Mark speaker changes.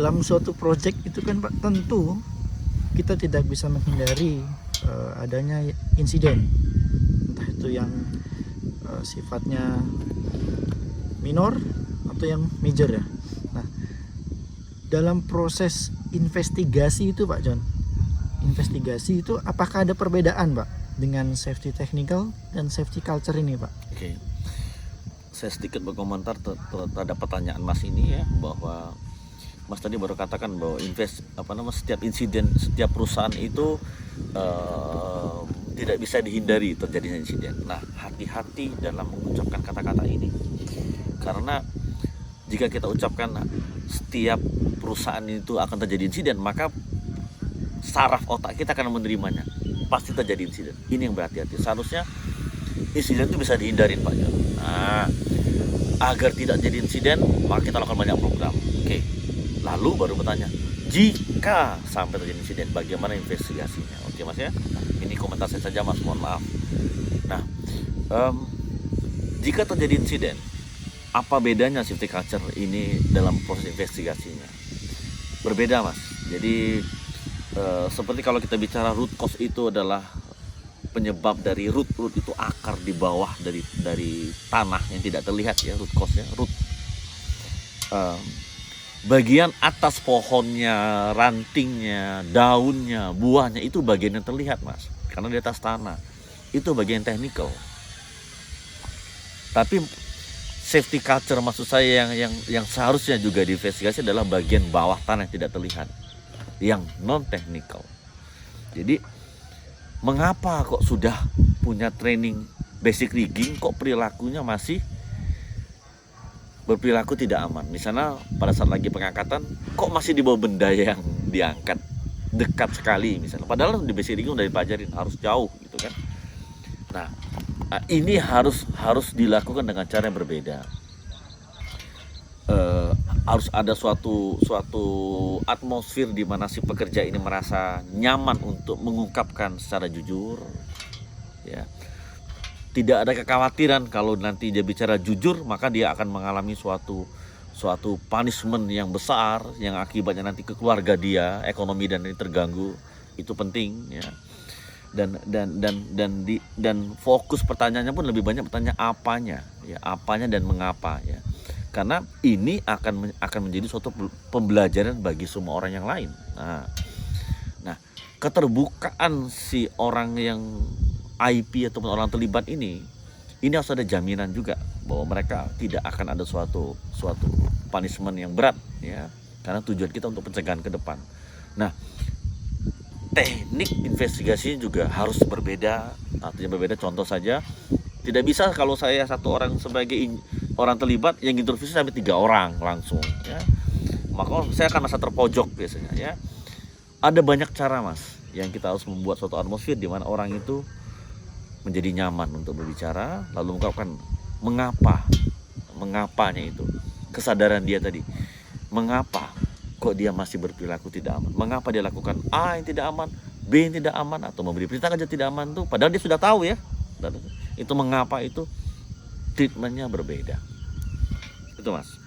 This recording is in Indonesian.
Speaker 1: dalam suatu proyek itu kan Pak, tentu kita tidak bisa menghindari adanya insiden, entah itu yang sifatnya minor atau yang major ya. Nah, dalam proses investigasi itu Pak John, investigasi itu apakah ada perbedaan Pak dengan safety technical dan safety culture ini Pak?
Speaker 2: Oke. Saya sedikit berkomentar terhadap pertanyaan Mas ini ya, bahwa Mas tadi baru katakan bahwa setiap insiden, setiap perusahaan itu tidak bisa dihindari terjadinya insiden. Nah, hati-hati dalam mengucapkan kata-kata ini, karena jika kita ucapkan setiap perusahaan itu akan terjadi insiden, maka saraf otak kita akan menerimanya, pasti terjadi insiden. Ini yang berhati-hati. Seharusnya insiden itu bisa dihindarin Pak John. Nah, agar tidak jadi insiden, maka kita lakukan banyak program. Oke. Lalu baru bertanya, jika sampai terjadi insiden, bagaimana investigasinya? Oke Mas ya. Nah, ini komentar saya saja Mas, mohon maaf. Nah, jika terjadi insiden, apa bedanya safety culture ini dalam proses investigasinya? Berbeda Mas. Jadi seperti kalau kita bicara root cause, itu adalah penyebab dari root itu akar di bawah dari tanah yang tidak terlihat ya, root cause-nya, root. Bagian atas pohonnya, rantingnya, daunnya, buahnya itu bagian yang terlihat Mas, karena di atas tanah. Itu bagian technical. Tapi safety culture maksud saya yang seharusnya juga diinvestigasi adalah bagian bawah tanah yang tidak terlihat, yang non technical. Jadi mengapa kok sudah punya training basic rigging kok perilakunya masih berperilaku tidak aman? Misalnya pada saat lagi pengangkatan, kok masih dibawa benda yang diangkat dekat sekali misalnya, padahal di basic rigging udah dipajarin harus jauh gitu kan. Nah, ini harus dilakukan dengan cara yang berbeda. Harus ada suatu atmosfer di mana si pekerja ini merasa nyaman untuk mengungkapkan secara jujur ya. Tidak ada kekhawatiran kalau nanti dia bicara jujur maka dia akan mengalami suatu punishment yang besar yang akibatnya nanti ke keluarga dia, ekonomi dan ini terganggu. Itu penting ya. Dan fokus pertanyaannya pun lebih banyak bertanya apanya ya, apanya dan mengapa ya. Karena ini akan menjadi suatu pembelajaran bagi semua orang yang lain. Nah, keterbukaan si orang yang IP ataupun orang terlibat ini harus ada jaminan juga bahwa mereka tidak akan ada suatu punishment yang berat ya, karena tujuan kita untuk pencegahan ke depan. Nah, teknik investigasinya juga harus berbeda. Artinya berbeda, contoh saja, tidak bisa kalau saya satu orang sebagai orang terlibat yang interview sampai 3 orang langsung ya, maka saya akan merasa terpojok biasanya ya. Ada banyak cara Mas yang kita harus membuat suatu atmosfer di mana orang itu menjadi nyaman untuk berbicara, lalu mengungkapkan mengapanya itu, kesadaran dia tadi, mengapa kok dia masih berperilaku tidak aman, mengapa dia lakukan A yang tidak aman, B yang tidak aman, atau memberi perintah kerja tidak aman tuh, padahal dia sudah tahu ya. Itu mengapa itu treatmentnya berbeda. Itu Mas.